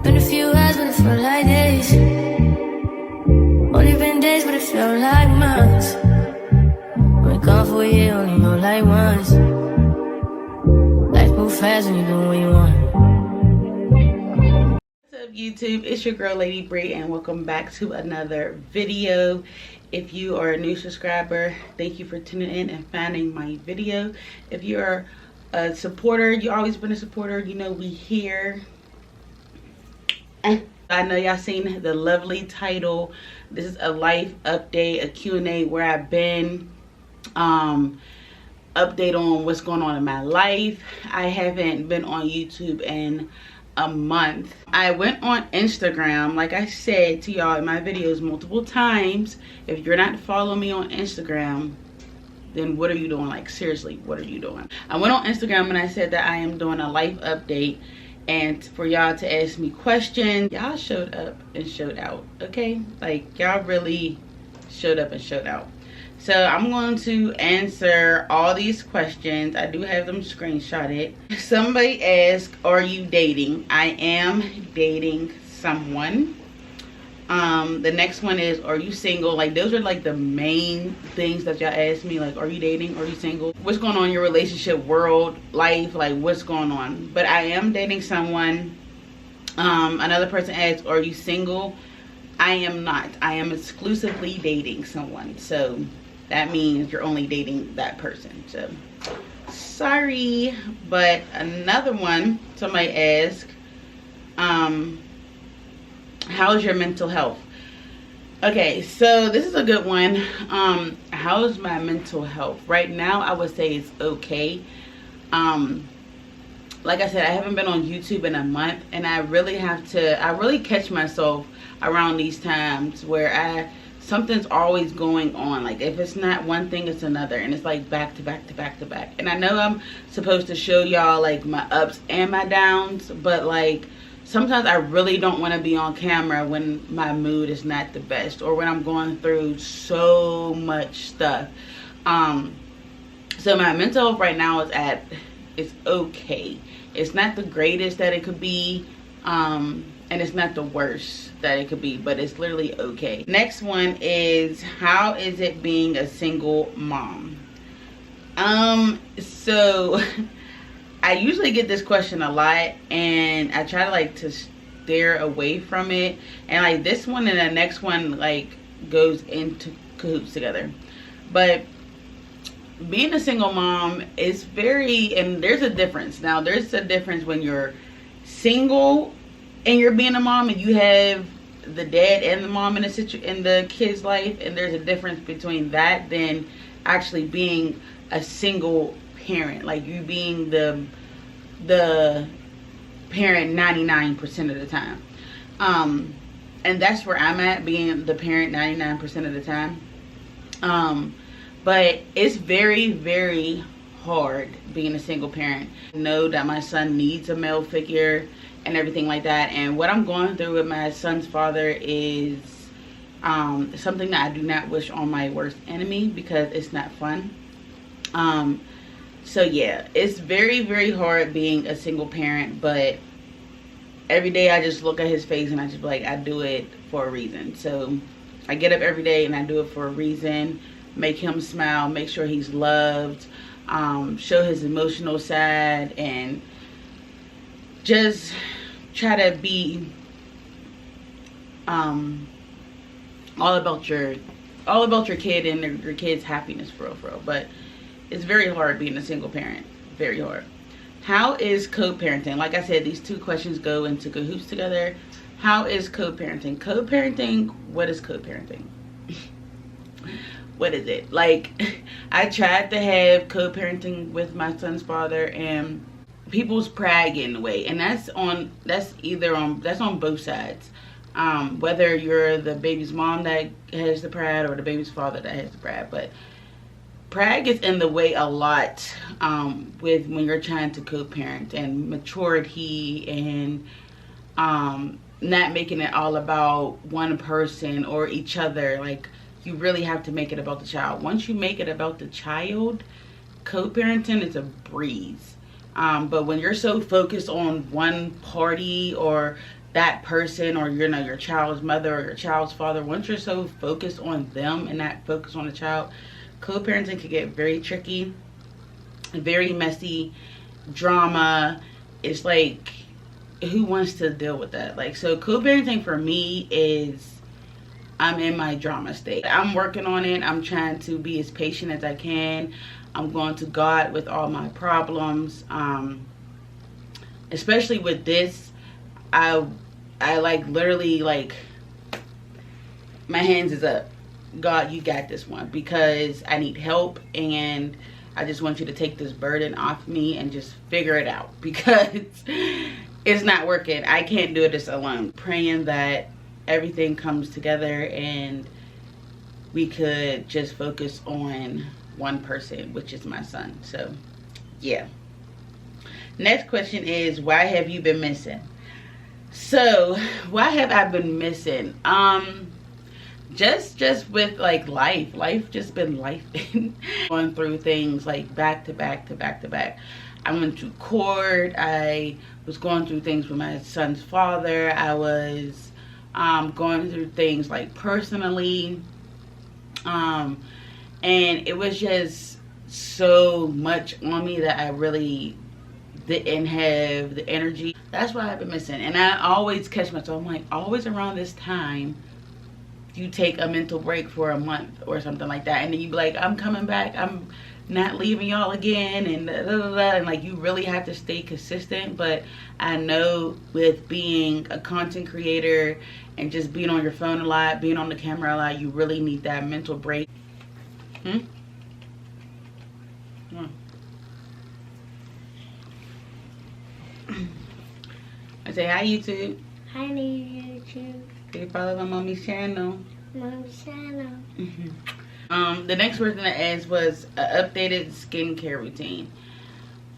Been a few hours, but it felt like days. Only been days, but it felt like months. Been gone for a year, only know like once. Life move fast when you do what you want. What's up, YouTube? It's your girl Lady Bree, and welcome back to another video. If you are a new subscriber, thank you for tuning in and finding my video. If you are a supporter, you always been a supporter, you know we here. I know y'all seen the lovely title. This is a life update, a Q&A where I've been, update on what's going on in my life. I haven't been on YouTube in a month. I went on Instagram, like I said to y'all in my videos multiple times. If you're not following me on Instagram, then what are you doing? Like, seriously, what are you doing? I went on Instagram and I said that I am doing a life update and for y'all to ask me questions. Y'all showed up and showed out, okay? Like, y'all really showed up and showed out. So I'm going to answer all these questions. I do have them screenshotted. Somebody asked, are you dating? I am dating someone. The next one is, are you single? Like, those are like the main things that y'all ask me. Like, are you dating? Are you single? What's going on in your relationship, world, life? Like, what's going on? But I am dating someone. Another person asked, are you single? I am not. I am exclusively dating someone. So that means you're only dating that person. So sorry. But another one, somebody asked, how's your mental health? Okay, so this is a good one. How's my mental health? Right now, I would say it's okay. Like I said, I haven't been on YouTube in a month, and I really catch myself around these times where something's always going on. Like, if it's not one thing, it's another, and it's like back to back to back to back. And I know I'm supposed to show y'all like my ups and my downs, but like sometimes I really don't want to be on camera when my mood is not the best or when I'm going through so much stuff. So my mental health right now it's okay. It's not the greatest that it could be, and it's not the worst that it could be, but it's literally okay. Next one is, how is it being a single mom? So I usually get this question a lot, and I try to like to steer away from it. And like this one and the next one like goes into cahoots together. But being a single mom is and there's a difference. Now there's a difference when you're single and you're being a mom and you have the dad and the mom in the kid's life, and there's a difference between that than actually being a single parent, like you being the parent 99% of the time. And that's where I'm at, being the parent 99% of the time. But it's very, very hard being a single parent. I know that my son needs a male figure and everything like that, and what I'm going through with my son's father is something that I do not wish on my worst enemy, because it's not fun. So yeah, it's very, very hard being a single parent, but every day I just look at his face and I just be like, I do it for a reason. So I get up every day and I do it for a reason. Make him smile, make sure he's loved, show his emotional side, and just try to be all about your kid and your kid's happiness, for real. But it's very hard being a single parent, very hard. How is co-parenting? Like I said, these two questions go into cahoots together. How is co-parenting? Co-parenting, what is co-parenting? What is it? Like, I tried to have co-parenting with my son's father, and people's pride get in the way, and that's on both sides. Whether you're the baby's mom that has the pride or the baby's father that has the pride, but pride gets in the way a lot with when you're trying to co-parent, and maturity, and not making it all about one person or each other. Like, you really have to make it about the child. Once you make it about the child, co-parenting is a breeze. But when you're so focused on one party or that person, or you know, your child's mother or your child's father, once you're so focused on them and not focused on the child, co-parenting can get very tricky, very messy, drama. It's like, who wants to deal with that? Like, so co-parenting for me is, I'm in my drama state. I'm working on it. I'm trying to be as patient as I can. I'm going to God with all my problems. Especially with this, I like literally, like, my hands is up. God, you got this one, because I need help, and I just want you to take this burden off me and just figure it out, because it's not working. I can't do this alone. Praying that everything comes together and we could just focus on one person, which is my son. So yeah. Next question is, why have you been missing? So why have I been missing? Just with like life just been life. Going through things like back to back. I went to court. I was going through things with my son's father. I was going through things like personally, and it was just so much on me that I really didn't have the energy. That's why I've been missing. And I always catch myself, I'm like, always around this time you take a mental break for a month or something like that, and then you be like, I'm coming back, I'm not leaving y'all again, and and like, you really have to stay consistent. But I know with being a content creator and just being on your phone a lot, being on the camera a lot, you really need that mental break. I say hi, YouTube. Hi, YouTube. Can you follow my mommy's channel? Mommy's channel. The next person I asked was an updated skincare routine.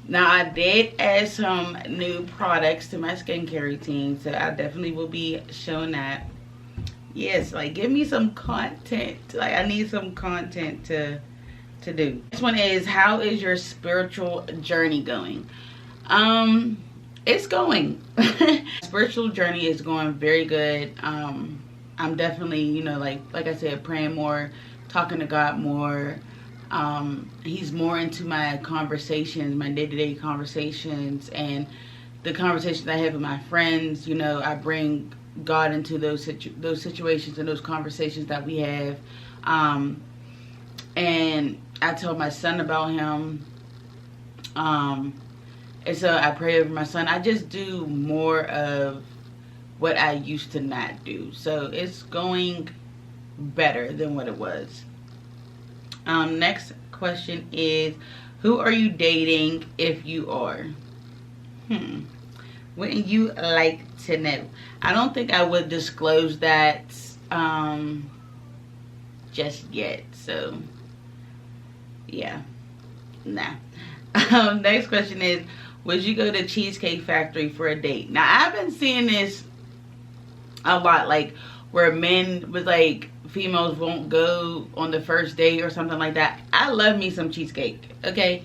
Now, I did add some new products to my skincare routine, so I definitely will be showing that. Yes, like, give me some content. Like, I need some content to do. This one is, how is your spiritual journey going? It's going. Spiritual journey is going very good. I'm definitely, you know, like I said, praying more, talking to God more. He's more into my conversations, my day-to-day conversations, and the conversations I have with my friends. You know, I bring God into those situations and those conversations that we have. And I tell my son about him. And so I pray over my son. I just do more of what I used to not do. So it's going better than what it was. Next question is, who are you dating if you are? Wouldn't you like to know? I don't think I would disclose that just yet. So yeah, nah. Next question is, would you go to Cheesecake Factory for a date? Now, I've been seeing this a lot, like, where men with, like, females won't go on the first date or something like that. I love me some cheesecake, okay?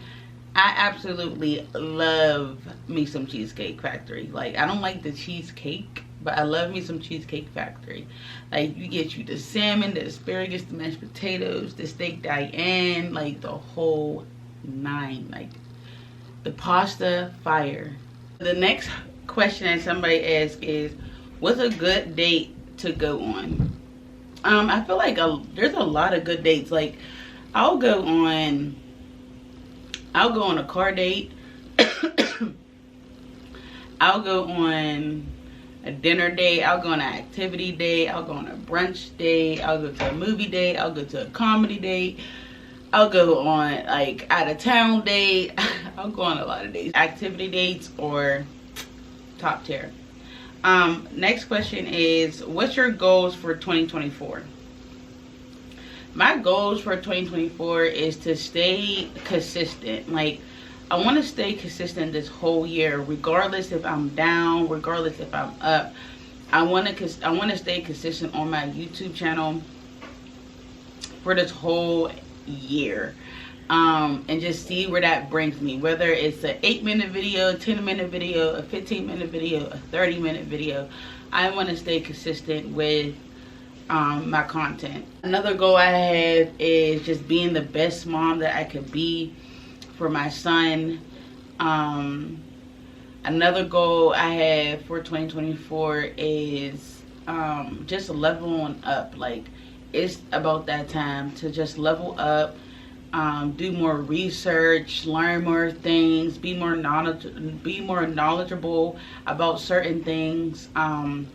I absolutely love me some Cheesecake Factory. Like, I don't like the cheesecake, but I love me some Cheesecake Factory. Like, you get you the salmon, the asparagus, the mashed potatoes, the steak Diane, like, the whole nine. Like, the pasta, fire. The next question that somebody asked is, what's a good date to go on? I feel like there's a lot of good dates. Like, I'll go on a car date. I'll go on a dinner date. I'll go on an activity date. I'll go on a brunch date. I'll go to a movie date. I'll go to a comedy date. I'll go on, like, out of town date. I'll go on a lot of dates. Activity dates or top tier. Next question is, what's your goals for 2024? My goals for 2024 is to stay consistent. Like, I want to stay consistent this whole year, regardless if I'm down, regardless if I'm up. I want to stay consistent on my YouTube channel for this whole year. and just see where that brings me. Whether it's an 8-minute video, 10-minute video, a 15-minute video, a 30-minute video, I want to stay consistent with my content. Another goal I have is just being the best mom that I could be for my son. Another goal I have for 2024 is just leveling up. Like, it's about that time to just level up, do more research, learn more things, be more knowledgeable about certain things, and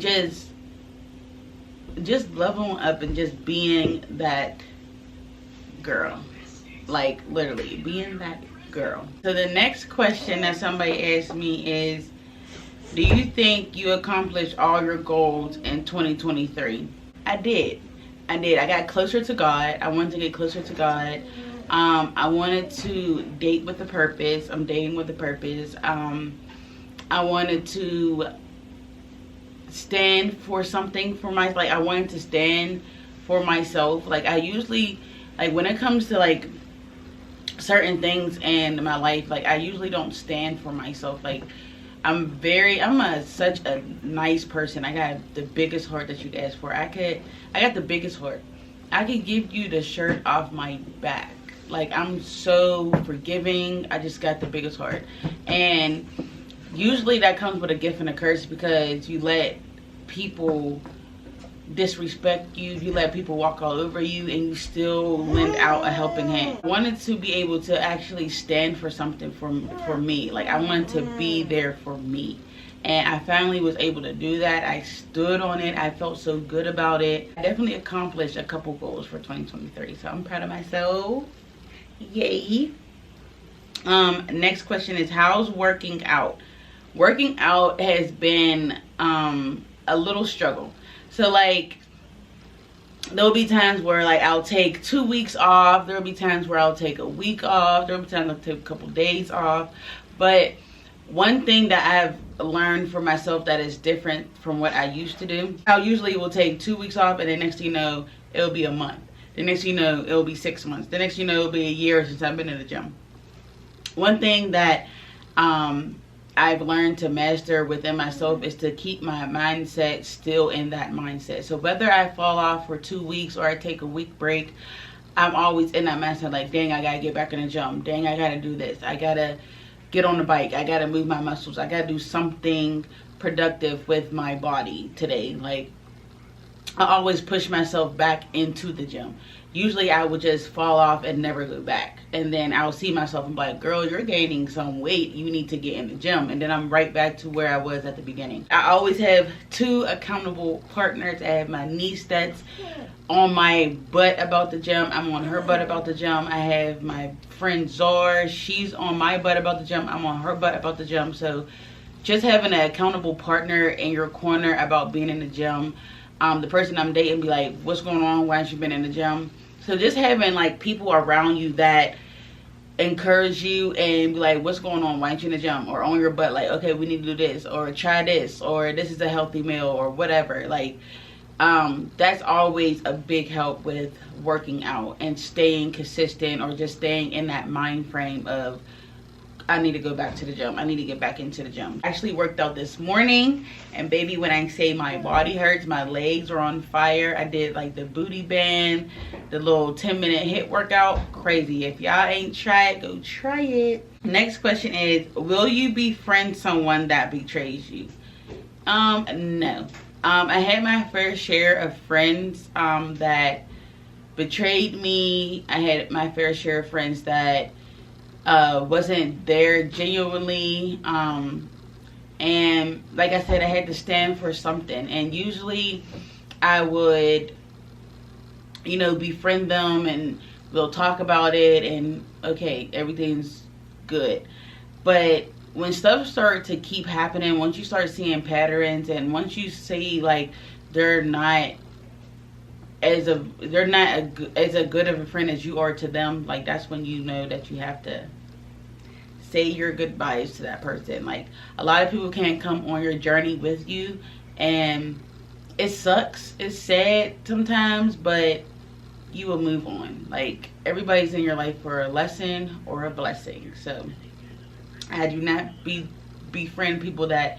just leveling up and just being that girl. Like, literally being that girl. So the next question that somebody asked me is, do you think you accomplished all your goals in 2023? I did. I got closer to God. I wanted to get closer to God. I wanted to date with a purpose. I'm dating with a purpose. I wanted to stand for something for my, like, I wanted to stand for myself. Like, I usually, like, when it comes to, like, certain things in my life, like, I usually don't stand for myself. Like, I'm such a nice person. I got the biggest heart that you'd ask for. I got the biggest heart. I could give you the shirt off my back. Like, I'm so forgiving. I just got the biggest heart. And usually that comes with a gift and a curse, because you let people disrespect you, you let people walk all over you, and you still lend out a helping hand. I wanted to be able to actually stand for something for me. Like, I wanted to be there for me, and I finally was able to do that. I stood on it. I felt so good about it. I definitely accomplished a couple goals for 2023, so I'm proud of myself. Yay. Next question is, how's working out? Working out has been a little struggle. So, like, there'll be times where, like, I'll take 2 weeks off. There'll be times where I'll take a week off. There'll be times I'll take a couple days off. But one thing that I've learned for myself that is different from what I used to do, I usually will take 2 weeks off, and the next thing you know, it'll be a month. The next thing you know, it'll be 6 months. The next thing you know, it'll be a year since I've been in the gym. One thing that I've learned to master within myself is to keep my mindset still in that mindset. So whether I fall off for 2 weeks or I take a week break, I'm always in that mindset, like, dang, I gotta get back in the gym. Dang, I gotta do this. I gotta get on the bike. I gotta move my muscles. I gotta do something productive with my body today. Like, I always push myself back into the gym. Usually I would just fall off and never go back. And then I'll see myself and be like, girl, you're gaining some weight. You need to get in the gym. And then I'm right back to where I was at the beginning. I always have 2 accountable partners. I have my niece that's on my butt about the gym. I'm on her butt about the gym. I have my friend Zara. She's on my butt about the gym. I'm on her butt about the gym. So just having an accountable partner in your corner about being in the gym. The person I'm dating be like, what's going on? Why haven't you been in the gym? So just having, like, people around you that encourage you and be like, what's going on? Why aren't you in the gym? Or on your butt, like, okay, we need to do this, or try this, or this is a healthy meal, or whatever. Like, that's always a big help with working out and staying consistent, or just staying in that mind frame of, I need to go back to the gym. I need to get back into the gym. I actually worked out this morning, and baby, when I say my body hurts, my legs are on fire. I did, like, the booty band, the little 10-minute HIIT workout. Crazy. If y'all ain't tried, go try it. Next question is, will you befriend someone that betrays you? No. I had my fair share of friends that betrayed me. I had my fair share of friends that wasn't there genuinely, and like I said, I had to stand for something. And usually I would, you know, befriend them, and we'll talk about it, and okay, everything's good. But when stuff started to keep happening, once you start seeing patterns, and once you see, like, they're not as good of a friend as you are to them, like, that's when you know that you have to say your goodbyes to that person. Like, a lot of people can't come on your journey with you, and it sucks. It's sad sometimes, but you will move on. Like, everybody's in your life for a lesson or a blessing. So I do not befriend people that,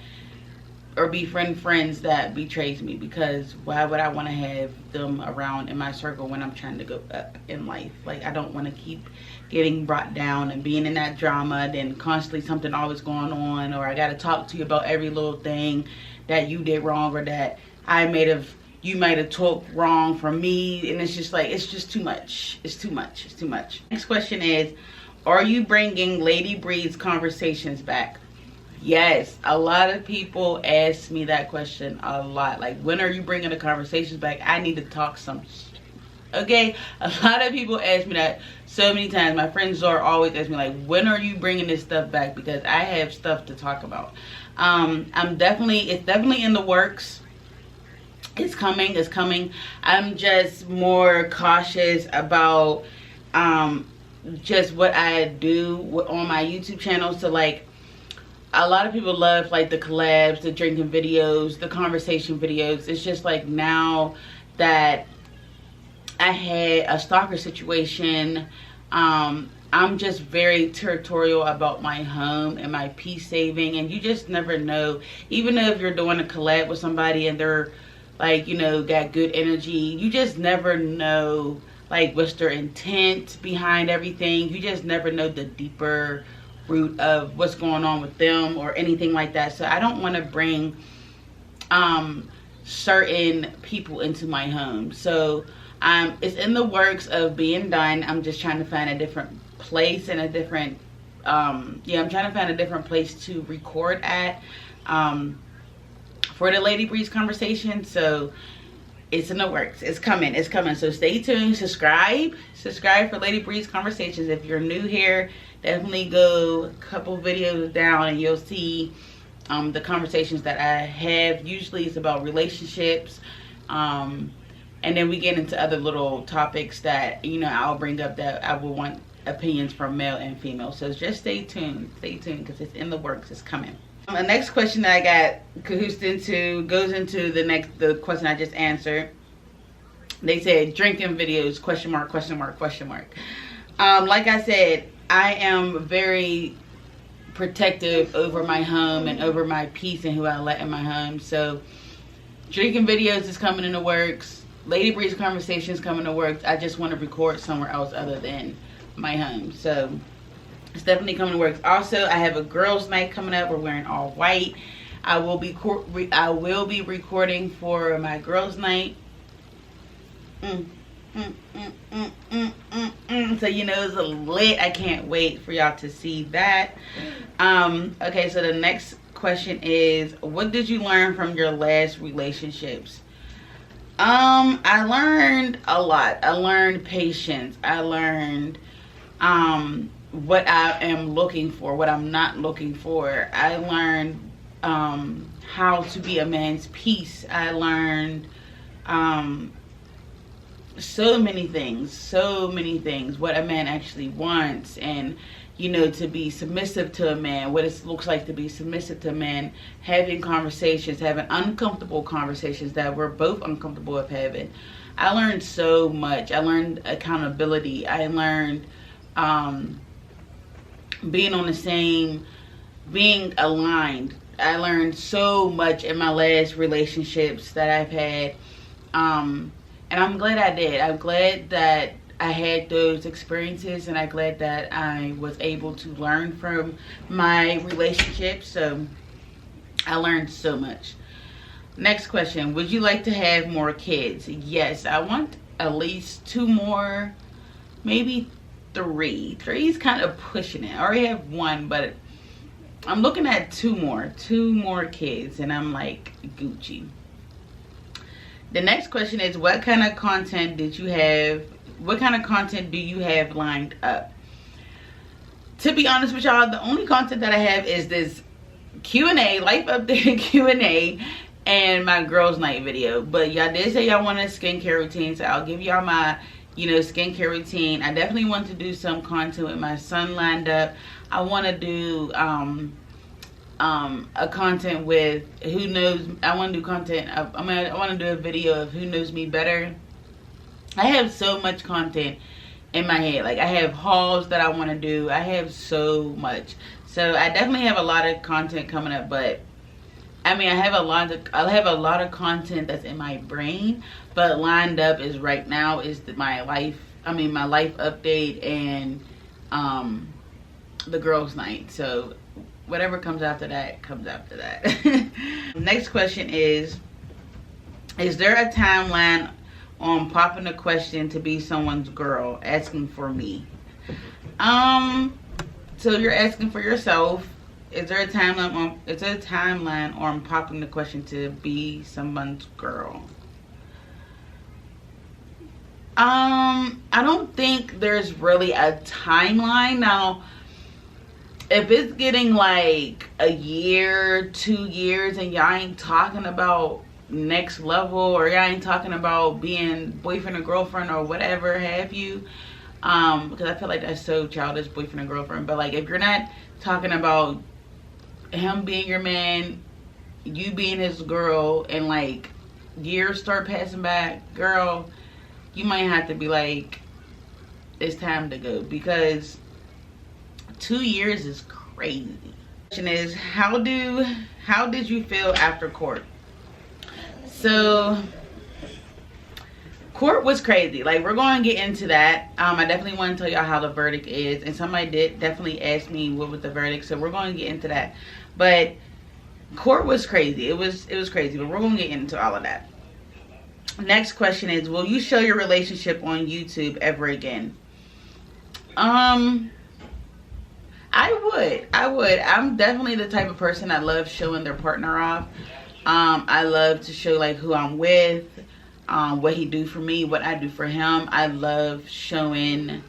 or befriend friends that betrays me, because why would I want to have them around in my circle when I'm trying to go up in life? Like, I don't want to keep getting brought down and being in that drama, then constantly something always going on, or I got to talk to you about every little thing that you did wrong, or that you might have took wrong from me. And it's just like, it's just too much. It's too much. It's too much. Next question is, are you bringing Lady Bree's conversations back? Yes, a lot of people ask me that question a lot. Like, when are you bringing the conversations back? I need to talk some shit. Okay, a lot of people ask me that so many times. My friend Zora always asks me, like, when are you bringing this stuff back? Because I have stuff to talk about. It's definitely in the works. It's coming. I'm just more cautious about just what I do on my YouTube channel. So, like, a lot of people love, like, the collabs, the drinking videos, the conversation videos. It's just like, now that I had a stalker situation, I'm just very territorial about my home and my peace saving. And you just never know, even if you're doing a collab with somebody and they're, like, you know, got good energy, you just never know, like, what's their intent behind everything. You just never know the deeper root of what's going on with them or anything like that. So I don't want to bring certain people into my home. So it's in the works of being done. I'm just trying to find a different place and a different I'm trying to find a different place to record at for the Lady Breeze conversation. So it's in the works. It's coming. So stay tuned. Subscribe for Lady Breeze conversations. If you're new here, definitely go a couple videos down and you'll see the conversations that I have. Usually it's about relationships, and then we get into other little topics that, you know, I'll bring up that I will want opinions from male and female. So just stay tuned because it's in the works. It's coming. The next question that I got cahoosed into goes into the question I just answered. They said drinking videos, question mark. Like I said, I am very protective over my home and over my peace and who I let in my home. So drinking videos is coming in the works. Lady Breeze conversations coming in the works. I just want to record somewhere else other than my home. So it's definitely coming to work. Also, I have a girls' night coming up. We're wearing all white. I will be recording for my girls' night. So, you know, it's a lit. I can't wait for y'all to see that. Okay, so the next question is, what did you learn from your last relationships? I learned a lot. I learned patience. I learned what I am looking for, what I'm not looking for. I learned how to be a man's peace. I learned so many things, what a man actually wants, and, you know, to be submissive to a man, what it looks like to be submissive to a man, having conversations, having uncomfortable conversations that we're both uncomfortable with having. I learned so much. I learned accountability. I learned being aligned. I learned so much in my last relationships that I've had, and I'm glad I did. I'm glad that I had those experiences, and I'm glad that I was able to learn from my relationships. So I learned so much. Next question, would you like to have more kids? Yes, I want at least 2 more, maybe 3. 3 is kind of pushing it. I already have 1, but I'm looking at 2 more kids, and I'm like, Gucci. The next question is, what kind of content do you have lined up? To be honest with y'all, the only content that I have is this Q&A, life update Q&A, and my girls' night video. But y'all did say y'all want a skincare routine, so I'll give y'all my, you know, skincare routine. I definitely want to do some content with my son lined up. I want to do a content with who knows. I want to do content. I want to do a video of who knows me better. I have so much content in my head. Like I have hauls that I want to do. I have so much. So I definitely have a lot of content coming up, but I mean, I have a lot of content that's in my brain, but lined up is right now is my life update and the girls' night. So whatever comes after that comes after that. Next question is there a timeline on popping a question to be someone's girl, asking for me? So you're asking for yourself. Is there a timeline on popping the question to be someone's girl? I don't think there's really a timeline. Now, if it's getting like a year, 2 years, and y'all ain't talking about next level, or y'all ain't talking about being boyfriend or girlfriend or whatever have you, because I feel like that's so childish, boyfriend and girlfriend. But like, if you're not talking about him being your man, you being his girl, and like years start passing by, girl, you might have to be like, it's time to go, because 2 years is crazy. Question is, how did you feel after court? So court was crazy. Like, we're going to get into that. I definitely want to tell y'all how the verdict is, and somebody did definitely ask me what was the verdict, so we're going to get into that. But court was crazy. It was crazy, but we're going to get into all of that. Next question is, will you show your relationship on YouTube ever again? I would. I'm definitely the type of person that loves showing their partner off. I love to show like who I'm with, what he do for me, what I do for him. I love showing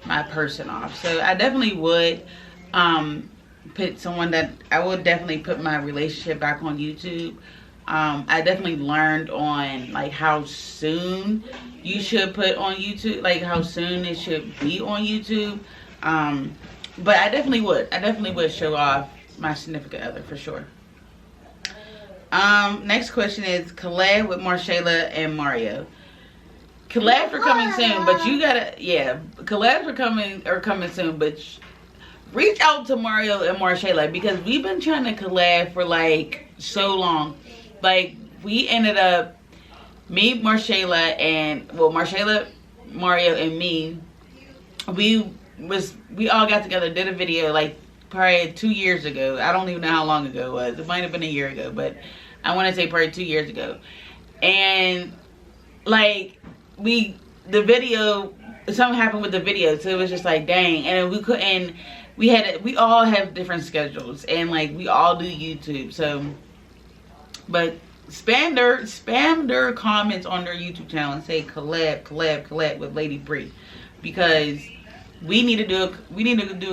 my person off. So I definitely would I would definitely put my relationship back on YouTube. I definitely learned on like how soon you should put on YouTube, like how soon it should be on YouTube. But I definitely would show off my significant other for sure. Next question is collab with Marshayla and Mario. Collabs are coming soon, but you gotta, collabs are coming soon, but reach out to Mario and Marshayla, because we've been trying to collab for like so long. Like, we ended up, me, Marshayla, and Marshayla, Mario, and me, we all got together, did a video like probably 2 years ago. I don't even know how long ago it was. It might have been a year ago, but I want to say probably 2 years ago. And like, the video, something happened with the video, so it was just like, dang. And we couldn't, we all have different schedules, and like, we all do YouTube, so, but spam their comments on their YouTube channel and say collab with Lady Bree, because we need to do a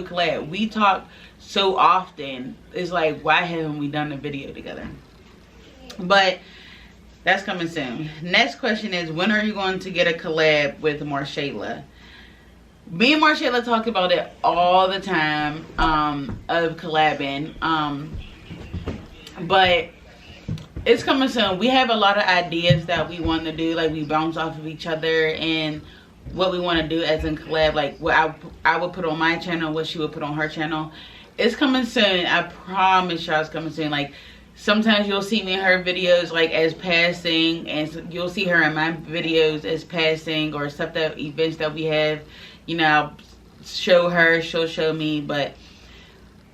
collab. We talk so often. It's like, why haven't we done a video together? But that's coming soon. Next question is, when are you going to get a collab with Marshayla? Me and Marshayla talk about it all the time, of collabing. But it's coming soon. We have a lot of ideas that we want to do. Like, we bounce off of each other and what we want to do as in collab. Like, what I would put on my channel, what she would put on her channel. It's coming soon. I promise y'all it's coming soon. Like, sometimes you'll see me in her videos like as passing, and you'll see her in my videos as passing, or stuff that events that we have, you know, I'll show her, she'll show me. But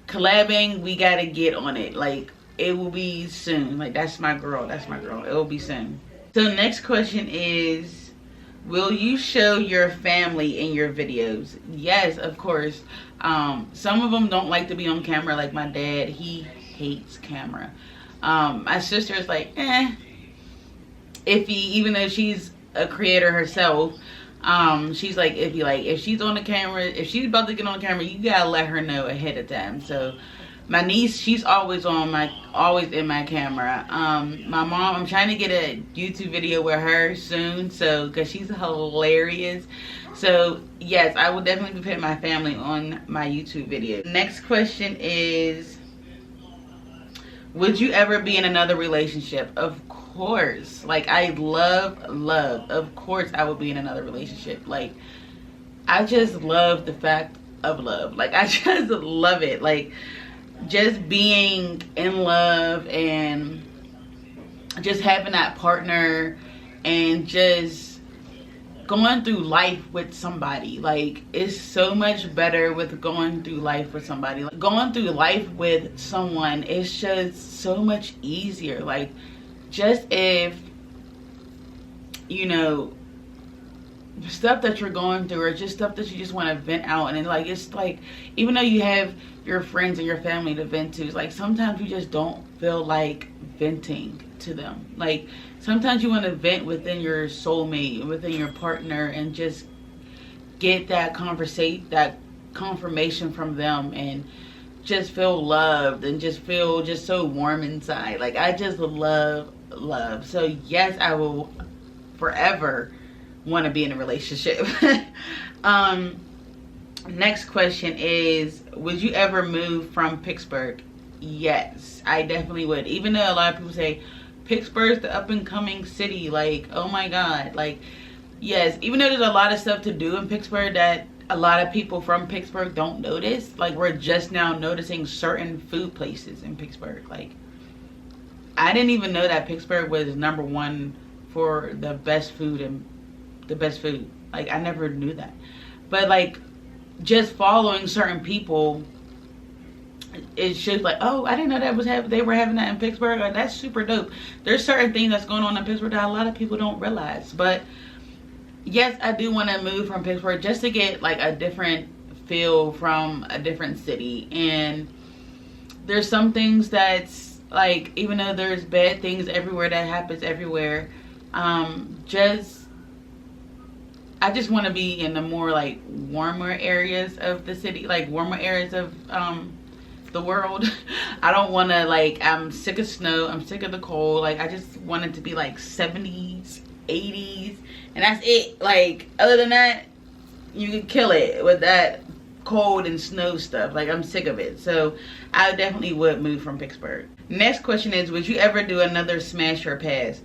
collabing, we gotta get on it. Like, it will be soon. Like, that's my girl, it will be soon. So next question is, will you show your family in your videos? Yes, of course. Some of them don't like to be on camera. Like my dad, he hates camera. My sister's like, iffy, even though she's a creator herself. She's like iffy. Like, if she's on the camera, if she's about to get on camera, you gotta let her know ahead of time. So my niece, she's always in my camera. My mom, I'm trying to get a YouTube video with her soon, so, because she's hilarious. So yes, I will definitely be putting my family on my YouTube video. Next question is, would you ever be in another relationship? Of course. Like, I love love. Of course I would be in another relationship. Like, I just love the fact of love. Like, I just love it. Like, just being in love and just having that partner and just going through life with somebody. Like, it's so much better with going through life with somebody. Like, going through life with someone is just so much easier. Like, just if, you know, stuff that you're going through or just stuff that you just want to vent out, and then, like, it's like, even though you have your friends and your family to vent to, it's like sometimes you just don't feel like venting to them. Like, sometimes you want to vent within your soulmate, within your partner, and just get that confirmation from them and just feel loved and just feel just so warm inside. Like, I just love love. So yes, I will forever want to be in a relationship. Next question is, would you ever move from Pittsburgh? Yes, I definitely would. Even though a lot of people say Pittsburgh's the up and coming city, like, oh my god, like, yes, even though there's a lot of stuff to do in Pittsburgh that a lot of people from Pittsburgh don't notice. Like, we're just now noticing certain food places in Pittsburgh. Like, I didn't even know that Pittsburgh was #1 for the best food and the best food. Like, I never knew that. But, like, just following certain people, it shows like, oh, I didn't know that they were having that in Pittsburgh. Like, that's super dope. There's certain things that's going on in Pittsburgh that a lot of people don't realize. But yes, I do want to move from Pittsburgh just to get like a different feel from a different city. And there's some things that's like, even though there's bad things everywhere that happens everywhere, I just want to be in the more like warmer areas of the city, like warmer areas of the world. I don't want to, like, I'm sick of snow, I'm sick of the cold. Like, I just want it to be like 70s, 80s, and that's it. Like, other than that, you can kill it with that cold and snow stuff. Like, I'm sick of it. So I definitely would move from Pittsburgh. Next question is, would you ever do another smash or pass?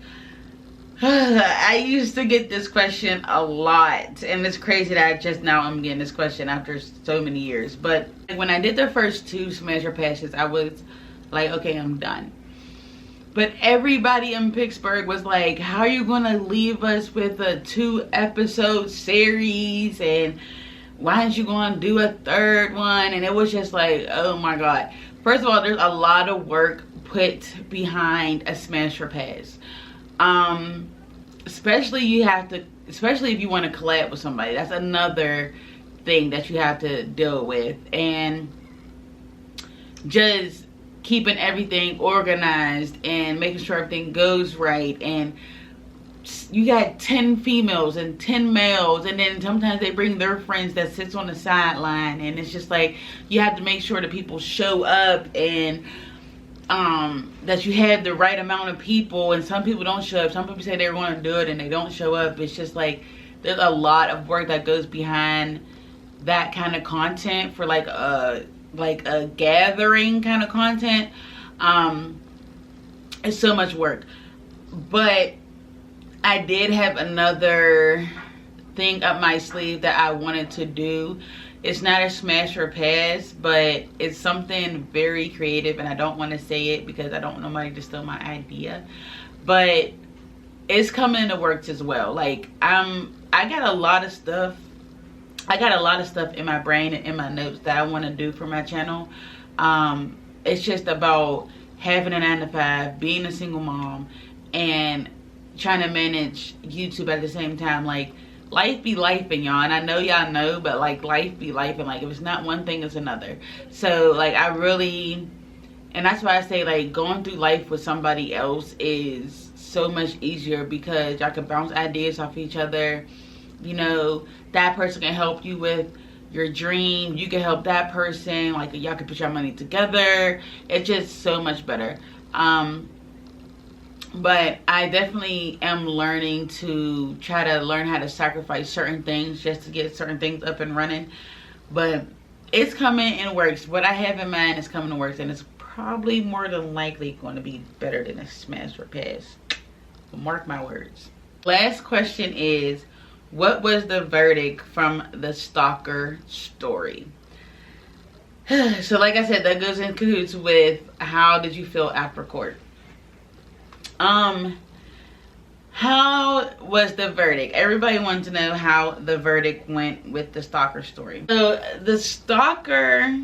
I used to get this question a lot, and it's crazy that I'm getting this question after so many years. But when I did the first 2 smash or passes, I was like, okay, I'm done. But everybody in Pittsburgh was like, how are you gonna leave us with a 2-episode series, and why aren't you gonna do a 3rd one? And it was just like, oh my god. First of all, there's a lot of work put behind a smash or pass. Especially if you want to collab with somebody. That's another thing that you have to deal with. And just keeping everything organized and making sure everything goes right. And you got 10 females and 10 males, and then sometimes they bring their friends that sits on the sideline, and it's just like, you have to make sure that people show up, and that you have the right amount of people. And some people don't show up. Some people say they're going to do it and they don't show up. It's just like, there's a lot of work that goes behind that kind of content for like a gathering kind of content. It's so much work. But I did have another thing up my sleeve that I wanted to do. It's not a smash or pass, but it's something very creative, and I don't want to say it because I don't want nobody to steal my idea. But it's coming in the works as well. Like, I got a lot of stuff in my brain and in my notes that I want to do for my channel. It's just about having a 9-to-5, being a single mom, and trying to manage YouTube at the same time. Like, life be lifing, y'all, and I know y'all know, but like, life be lifing. Like, if it's not one thing, it's another. So like, and that's why I say, like, going through life with somebody else is so much easier, because y'all can bounce ideas off each other. You know, that person can help you with your dream, you can help that person. Like, y'all can put your money together. It's just so much better. But I definitely am learning to try to learn how to sacrifice certain things just to get certain things up and running. But it's coming in works. What I have in mind is coming to works, and it's probably more than likely going to be better than a smash or pass. Mark my words. Last question is, what was the verdict from the Stalker story? So like I said, that goes in cahoots with how did you feel after court. How was the verdict? Everybody wanted to know how the verdict went with the Stalker story. So the Stalker,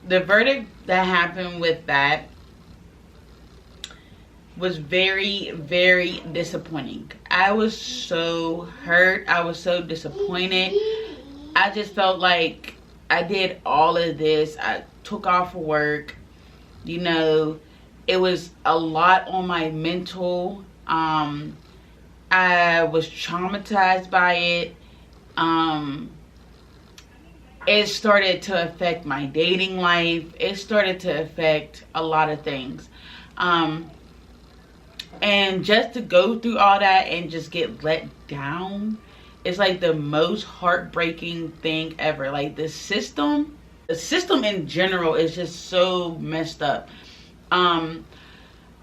the verdict that happened with that was very, very disappointing. I was so hurt. I was so disappointed. I just felt like I did all of this. I took off work. You know, it was a lot on my mental. I was traumatized by it. It started to affect my dating life. It started to affect a lot of things. And just to go through all that and just get let down, it's like the most heartbreaking thing ever. Like the system in general is just so messed up.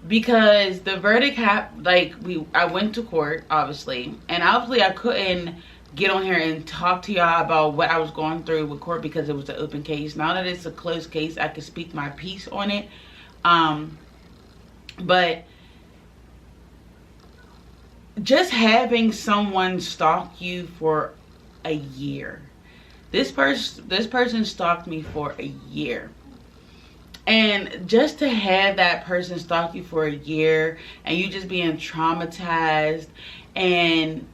Because the verdict I went to court, obviously, and obviously I couldn't get on here and talk to y'all about what I was going through with court because it was an open case. Now that it's a closed case, I could speak my piece on it. But just having someone stalk you for a year. This person stalked me for a year. And just to have that person stalk you for a year and you just being traumatized, and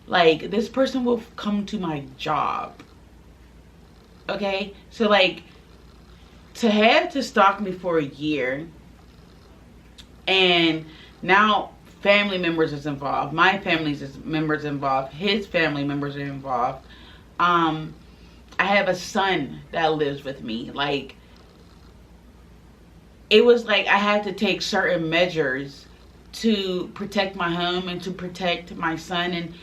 like this person will come to my job. Okay? So like to have to stalk me for a year, and now family members is involved, my family's members involved, his family members are involved. I have a son that lives with me. Like, it was like I had to take certain measures to protect my home and to protect my son. And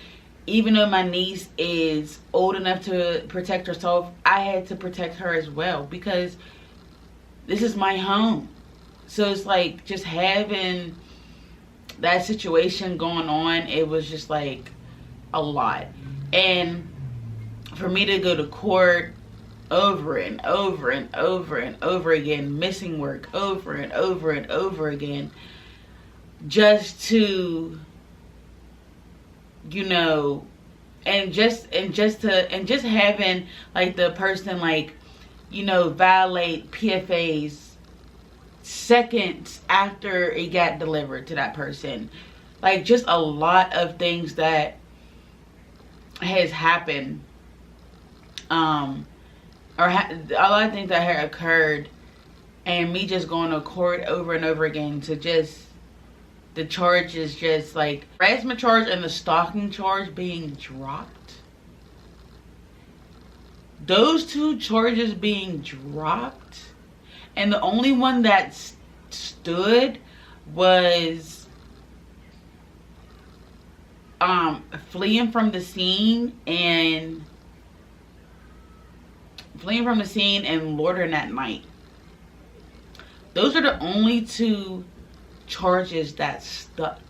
even though my niece is old enough to protect herself, I had to protect her as well because this is my home. So it's like just having that situation going on, it was just like a lot. And for me to go to court over and over and over and over again, missing work over and over and over again, just to, you know, and just having like the person, like, you know, violate PFAs seconds after it got delivered to that person. Like, just a lot of things that has happened, a lot of things that had occurred, and me just going to court over and over again to just, the charges just like harassment charge and the stalking charge being dropped. Those two charges being dropped, and the only one that stood was fleeing from the scene and loitering at night. Those are the only two charges that stuck.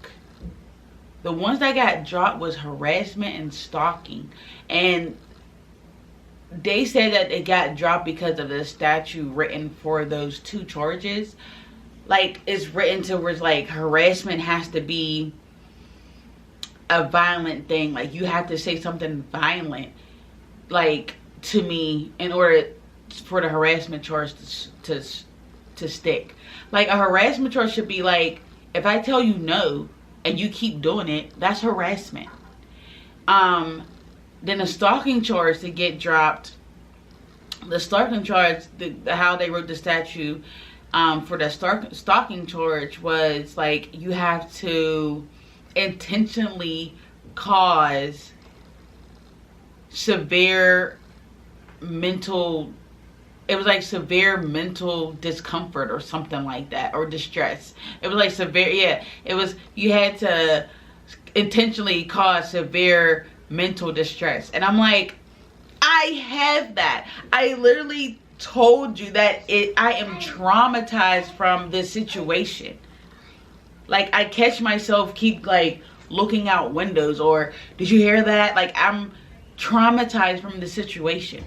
The ones that got dropped was harassment and stalking, and they said that it got dropped because of the statute written for those two charges. Like, it's written to where it's like harassment has to be a violent thing. Like, you have to say something violent, like, to me in order for the harassment charge to stick. Like, a harassment charge should be like, if I tell you no and you keep doing it, that's harassment. Then a stalking charge to get dropped. The stalking charge, how they wrote the statute for the stalking charge was like, you have to intentionally cause severe mental, it was like severe mental discomfort or something like that, or distress. It was like severe, yeah, it was, you had to intentionally cause severe mental distress. And I'm like, I have that. I literally told you that I am traumatized from this situation. Like, I catch myself keep like looking out windows, or did you hear that? Like, I'm traumatized from the situation.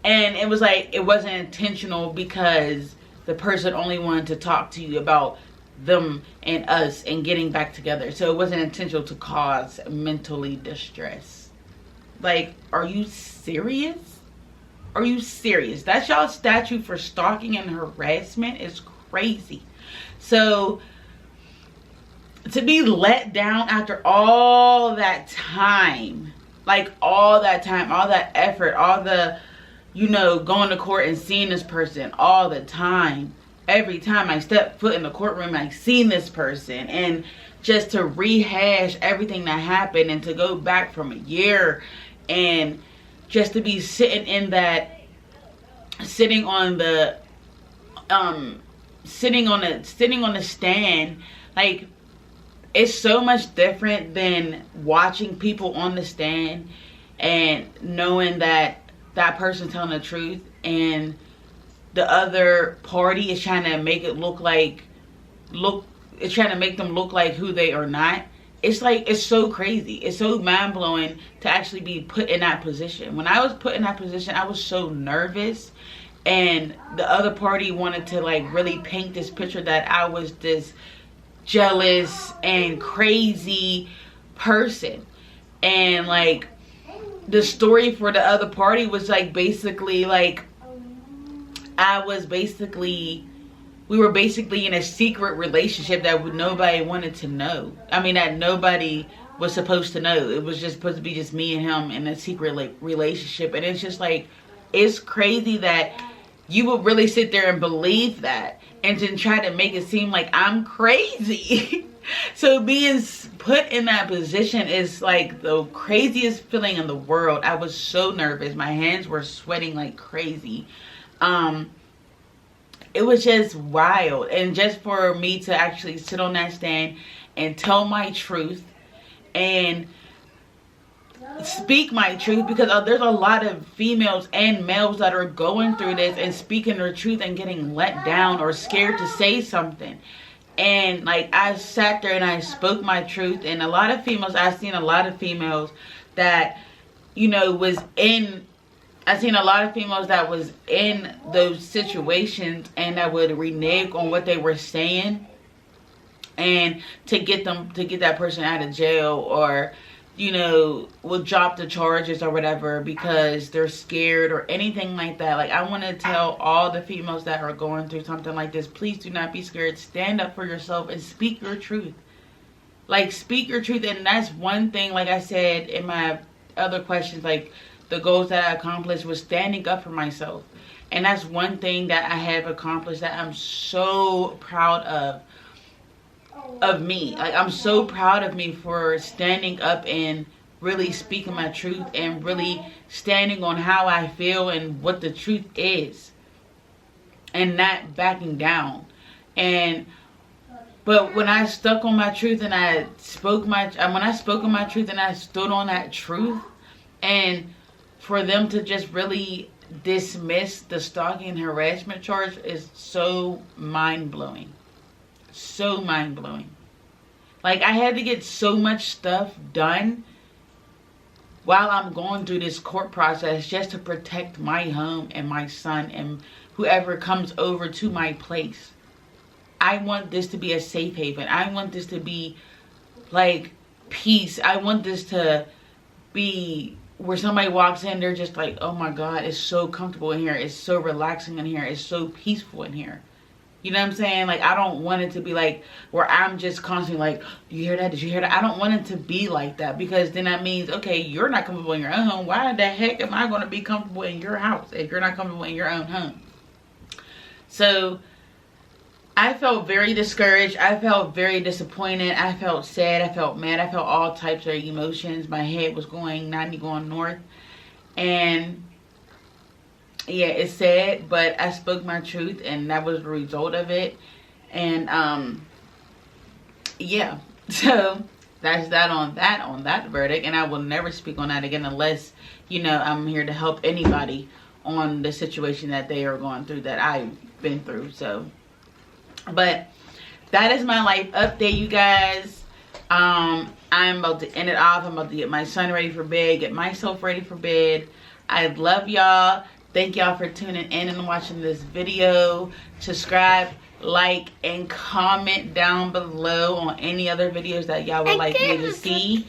And it was like, it wasn't intentional because the person only wanted to talk to you about them and us and getting back together. So it wasn't intentional to cause mentally distress. Like, are you serious? Are you serious? That's y'all's statute for stalking and harassment is crazy. So to be let down after all that time, like all that time, all that effort, all the, you know, going to court and seeing this person all the time. Every time I step foot in the courtroom, I've seen this person. And just to rehash everything that happened and to go back from a year and just to be sitting in that, sitting on the stand, like, it's so much different than watching people on the stand and knowing that that person's telling the truth and the other party is trying to make it it's trying to make them look like who they are not. It's like, it's so crazy. It's so mind-blowing to actually be put in that position. When I was put in that position, I was so nervous, and the other party wanted to like really paint this picture that I was this jealous and crazy person. And like, the story for the other party was like basically like we were basically in a secret relationship that nobody wanted to know. I mean, that nobody was supposed to know. It was just supposed to be just me and him in a secret relationship. And it's just like, it's crazy that you would really sit there and believe that and then try to make it seem like I'm crazy. So being put in that position is like the craziest feeling in the world. I was so nervous. My hands were sweating like crazy. It was just wild. And just for me to actually sit on that stand and tell my truth and speak my truth, because there's a lot of females and males that are going through this and speaking their truth and getting let down or scared to say something. And like, I sat there and I spoke my truth, and I've seen a lot of females that, you know, I've seen a lot of females that was in those situations and that would renege on what they were saying and to get that person out of jail, or, you know, will drop the charges or whatever because they're scared or anything like that. Like, I want to tell all the females that are going through something like this, please do not be scared. Stand up for yourself and speak your truth. Like, speak your truth. And that's one thing, like I said in my other questions, like, the goals that I accomplished was standing up for myself. And that's one thing that I have accomplished that I'm so proud of me. Like, I'm so proud of me for standing up and really speaking my truth and really standing on how I feel and what the truth is and not backing down. But when I stuck on my truth and when I spoke on my truth and I stood on that truth, and for them to just really dismiss the stalking and harassment charge is so mind-blowing. So mind-blowing. Like, I had to get so much stuff done while I'm going through this court process just to protect my home and my son and whoever comes over to my place. I want this to be a safe haven. I want this to be like peace. I want this to be where somebody walks in, they're just like, oh my God, it's so comfortable in here. It's so relaxing in here. It's so peaceful in here. You know what I'm saying? Like, I don't want it to be like where I'm just constantly like, do you hear that? Did you hear that? I don't want it to be like that, because then that means, okay, you're not comfortable in your own home. Why the heck am I going to be comfortable in your house if you're not comfortable in your own home? So I felt very discouraged. I felt very disappointed. I felt sad. I felt mad. I felt all types of emotions. My head was going 90 going north. And yeah, it's sad, but I spoke my truth, and that was the result of it. And yeah, so that's that on that verdict. And I will never speak on that again unless, you know, I'm here to help anybody on the situation that they are going through that I've been through. So, but that is my life update, you guys. I'm about to end it off. I'm about to get my son ready for bed, get myself ready for bed. I love y'all. Thank y'all for tuning in and watching this video. Subscribe, like, and comment down below on any other videos that y'all would like me to see,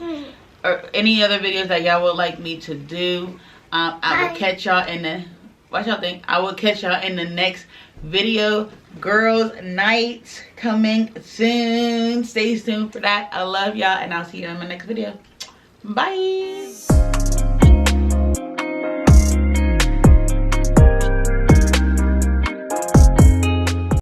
or any other videos that y'all would like me to do. I will catch y'all in the, what y'all think? I will catch y'all in the next video. Girls night coming soon. Stay tuned for that. I love y'all, and I'll see you in my next video. Bye.